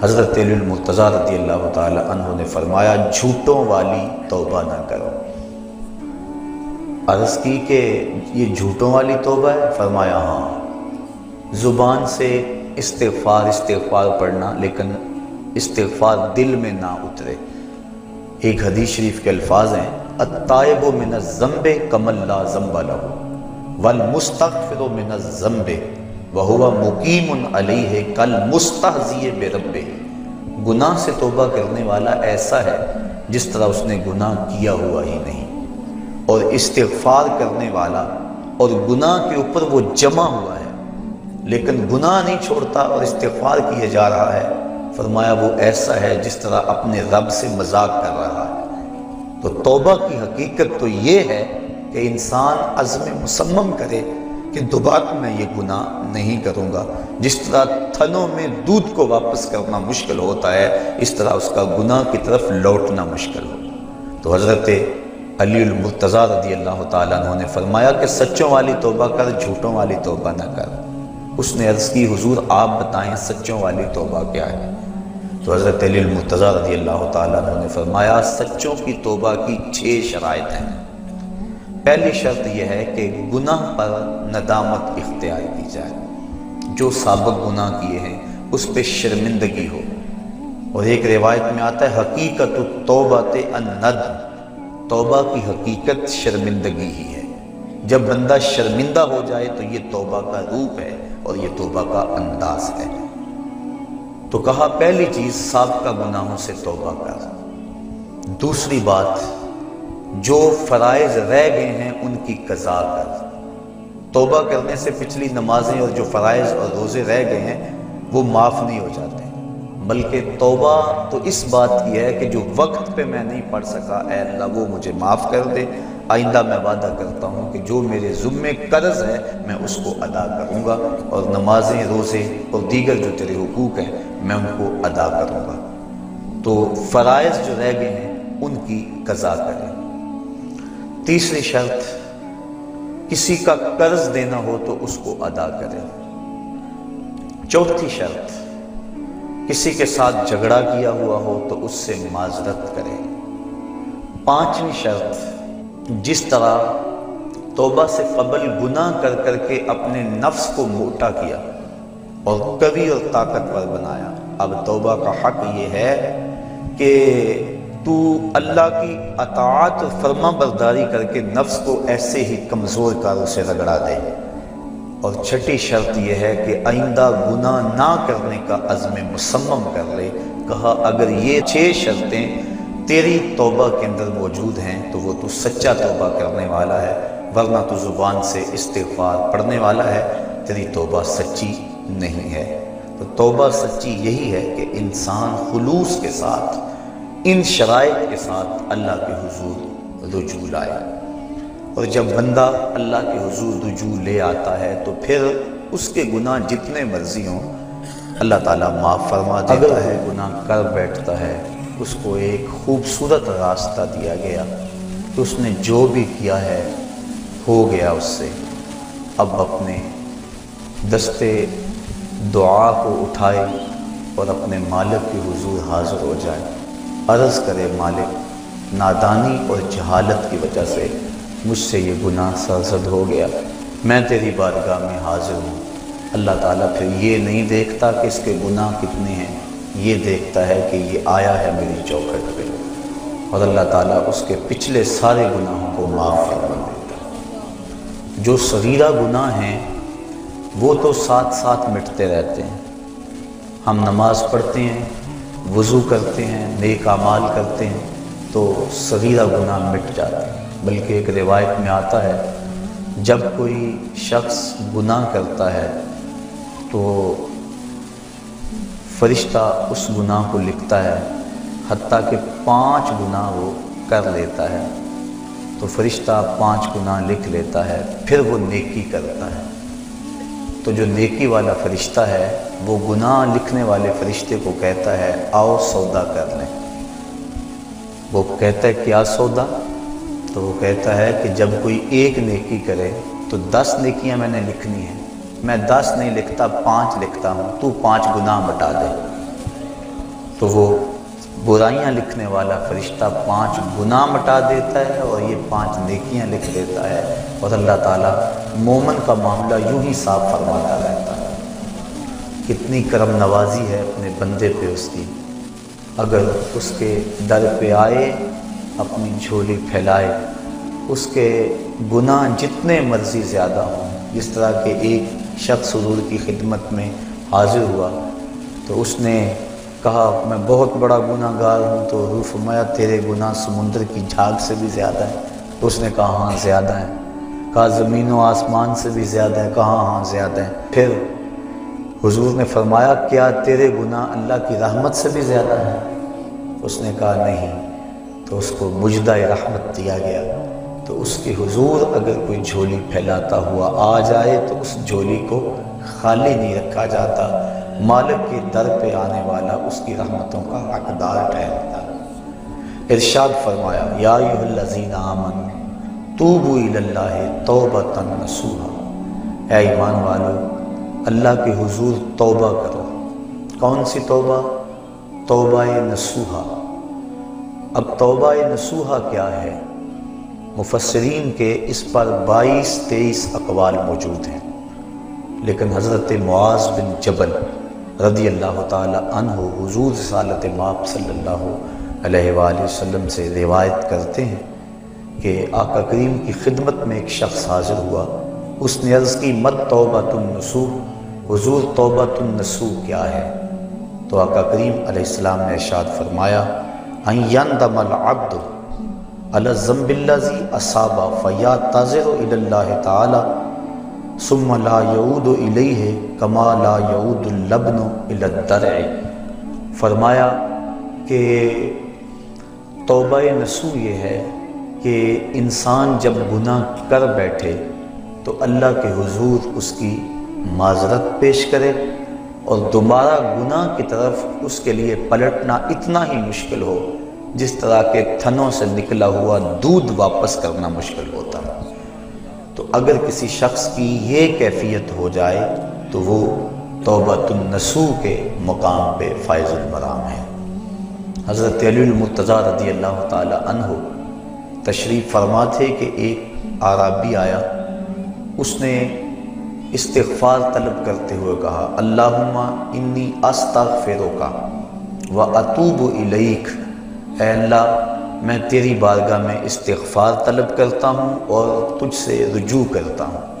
حضرت علی المرتضیٰ رضی اللہ تعالی عنہ نے فرمایا جھوٹوں والی توبہ نہ کرو۔ عرض کی کہ یہ جھوٹوں والی توبہ ہے؟ فرمایا ہاں، زبان سے استغفار پڑھنا لیکن استغفار دل میں نہ اترے۔ ایک حدیث شریف کے الفاظ ہیں التائب من الذنب کمن لا ذنب لہ والمستغفر من الذنب وہو مقیم علیہ کالمستہزئ بربہ۔ گناہ سے توبہ کرنے والا ایسا ہے جس طرح اس نے گناہ کیا ہوا ہی نہیں، اور استغفار کرنے والا اور گناہ کے اوپر وہ جمع ہوا ہے لیکن گناہ نہیں چھوڑتا اور استغفار کیے جا رہا ہے، فرمایا وہ ایسا ہے جس طرح اپنے رب سے مذاق کر رہا ہے۔ تو توبہ کی حقیقت تو یہ ہے کہ انسان عزم مصمم کرے کہ دوبارہ میں یہ گناہ نہیں کروں گا۔ جس طرح تھنوں میں دودھ کو واپس کرنا مشکل ہوتا ہے، اس طرح اس کا گناہ کی طرف لوٹنا مشکل ہو۔ تو حضرت علی المرتضیٰ رضی اللہ تعالیٰ عنہ نے فرمایا کہ سچوں والی توبہ کر، جھوٹوں والی توبہ نہ کر۔ اس نے عرض کی حضور آپ بتائیں سچوں والی توبہ کیا ہے؟ تو حضرت علی المرتضیٰ رضی اللہ تعالیٰ عنہ نے فرمایا سچوں کی توبہ کی 6 شرائط ہیں۔ پہلی شرط یہ ہے کہ گناہ پر ندامت اختیار کی جائے، جو سابق گناہ کیے ہیں اس پہ شرمندگی ہو۔ اور ایک روایت میں آتا ہے حقیقت التوبۃ الندم، توبہ کی حقیقت شرمندگی ہی ہے۔ جب بندہ شرمندہ ہو جائے تو یہ توبہ کا روپ ہے اور یہ توبہ کا انداز ہے۔ تو کہا پہلی چیز سابقہ گناہوں سے توبہ کر۔ دوسری بات جو فرائض رہ گئے ہیں ان کی قضا کر۔ توبہ کرنے سے پچھلی نمازیں اور جو فرائض اور روزے رہ گئے ہیں وہ معاف نہیں ہو جاتے، بلکہ توبہ تو اس بات کی ہے کہ جو وقت پہ میں نہیں پڑھ سکا اے اللہ وہ مجھے معاف کر دے، آئندہ میں وعدہ کرتا ہوں کہ جو میرے ذمے قرض ہے میں اس کو ادا کروں گا، اور نمازیں روزے اور دیگر جو تیرے حقوق ہیں میں ان کو ادا کروں گا۔ تو فرائض جو رہ گئے ہیں ان کی قضا کریں۔ تیسری شرط کسی کا قرض دینا ہو تو اس کو ادا کریں۔ چوتھی شرط کسی کے ساتھ جھگڑا کیا ہوا ہو تو اس سے معذرت کرے۔ پانچویں شرط جس طرح توبہ سے قبل گناہ کر کر کے اپنے نفس کو موٹا کیا اور قوی اور طاقتور بنایا، اب توبہ کا حق یہ ہے کہ تو اللہ کی اطاعت اور فرما برداری کر کے نفس کو ایسے ہی کمزور کاروں سے رگڑا دے۔ اور چھٹی شرط یہ ہے کہ آئندہ گناہ نہ کرنے کا عزم مصمم کر لے۔ کہا اگر یہ 6 شرطیں تیری توبہ کے اندر موجود ہیں تو وہ تو سچا توبہ کرنے والا ہے، ورنہ تو زبان سے استغفار پڑھنے والا ہے، تیری توبہ سچی نہیں ہے۔ تو توبہ سچی یہی ہے کہ انسان خلوص کے ساتھ ان شرائط کے ساتھ اللہ کے حضور رجوع لائے، اور جب بندہ اللہ کے حضور رجوع لے آتا ہے تو پھر اس کے گناہ جتنے مرضی ہوں اللہ تعالیٰ معاف فرما دیتا ہے۔ گناہ کر بیٹھتا ہے اس کو ایک خوبصورت راستہ دیا گیا کہ اس نے جو بھی کیا ہے ہو گیا اس سے، اب اپنے دستے دعا کو اٹھائے اور اپنے مالک کے حضور حاضر ہو جائے، عرض کرے مالک نادانی اور جہالت کی وجہ سے مجھ سے یہ گناہ سرزد ہو گیا، میں تیری بارگاہ میں حاضر ہوں۔ اللہ تعالیٰ پھر یہ نہیں دیکھتا کہ اس کے گناہ کتنے ہیں، یہ دیکھتا ہے کہ یہ آیا ہے میری چوکھٹ پہ، اور اللہ تعالیٰ اس کے پچھلے سارے گناہوں کو معاف فرما دیتا ہے۔ جو صغیرہ گناہ ہیں وہ تو ساتھ ساتھ مٹتے رہتے ہیں، ہم نماز پڑھتے ہیں، وضو کرتے ہیں، نیک اعمال کرتے ہیں تو صغیرہ گناہ مٹ جاتے ہیں۔ بلکہ ایک روایت میں آتا ہے جب کوئی شخص گناہ کرتا ہے تو فرشتہ اس گناہ کو لکھتا ہے، حتیٰ کہ 5 گناہ وہ کر لیتا ہے تو فرشتہ 5 گناہ لکھ لیتا ہے، پھر وہ نیکی کرتا ہے تو جو نیکی والا فرشتہ ہے وہ گناہ لکھنے والے فرشتے کو کہتا ہے آؤ سودا کر لیں۔ وہ کہتا ہے کیا سودا؟ تو وہ کہتا ہے کہ جب کوئی ایک نیکی کرے تو 10 نیکیاں میں نے لکھنی ہیں، میں 10 نہیں لکھتا 5 لکھتا ہوں، تو 5 گناہ مٹا دے۔ تو وہ برائیاں لکھنے والا فرشتہ 5 گناہ مٹا دیتا ہے اور یہ 5 نیکیاں لکھ دیتا ہے، اور اللہ تعالیٰ مومن کا معاملہ یوں ہی صاف فرماتا رہتا ہے۔ کتنی کرم نوازی ہے اپنے بندے پہ اس کی، اگر اس کے در پہ آئے اپنی جھولی پھیلائے، اس کے گناہ جتنے مرضی زیادہ ہوں، جس طرح کہ ایک شخص حضور کی خدمت میں حاضر ہوا تو اس نے کہا میں بہت بڑا گناہ گار ہوں، تو حضور فرمایا تیرے گناہ سمندر کی جھاگ سے بھی زیادہ ہیں؟ تو اس نے کہا ہاں زیادہ ہیں۔ کہا زمین و آسمان سے بھی زیادہ ہے؟ کہا ہاں زیادہ ہیں۔ پھر حضور نے فرمایا کیا تیرے گناہ اللہ کی رحمت سے بھی زیادہ ہیں؟ اس نے کہا نہیں۔ تو اس کو مجدہ رحمت دیا گیا۔ تو اس کے حضور اگر کوئی جھولی پھیلاتا ہوا آ جائے تو اس جھولی کو خالی نہیں رکھا جاتا، مالک کے در پہ آنے والا اس کی رحمتوں کا حقدار ٹھہرتا۔ ارشاد فرمایا یا ایھا الذین آمنوا توبوا الی اللہ توبۃ نصوحا، اے ایمان والو اللہ کے حضور توبہ کرو۔ کون سی توبہ؟ توبہ نصوحا۔ اب توبہ نصوحا کیا ہے؟ مفسرین کے اس پر 22-23 اقوال موجود ہیں، لیکن حضرت معاذ بن جبل رضی اللہ تعالی عنہ حضور رسالت مآب صلی اللہ علیہ وآلہ وسلم سے روایت کرتے ہیں کہ آقا کریم کی خدمت میں ایک شخص حاضر ہوا، اس نے عرض کی مت توبۃ النصوح، حضور توبۃ النصوح کیا ہے؟ تو آقا کریم علیہ السلام نے ارشاد فرمایا ان یندم العبد علی الذنب الذی اصاب فیعتذر الی اللہ تعالی ثم لا یعود الیہ کما لا یعود اللبن الی الدرع۔ فرمایا کہ توبہ نصوح یہ ہے کہ انسان جب گناہ کر بیٹھے تو اللہ کے حضور اس کی معذرت پیش کرے، اور دوبارہ گناہ کی طرف اس کے لیے پلٹنا اتنا ہی مشکل ہو جس طرح کے تھنوں سے نکلا ہوا دودھ واپس کرنا مشکل ہوتا ہے۔ تو اگر کسی شخص کی یہ کیفیت ہو جائے تو وہ توبۃ النصوح کے مقام پہ فائز المرام ہے۔ حضرت علی المرتضیٰ رضی اللہ تعالی عنہ تشریف فرما تھے کہ ایک اعرابی آیا، اس نے استغفار طلب کرتے ہوئے کہا اللہم انی استغفرک و اتوب الیک، اے اللہ میں تیری بارگاہ میں استغفار طلب کرتا ہوں اور تجھ سے رجوع کرتا ہوں۔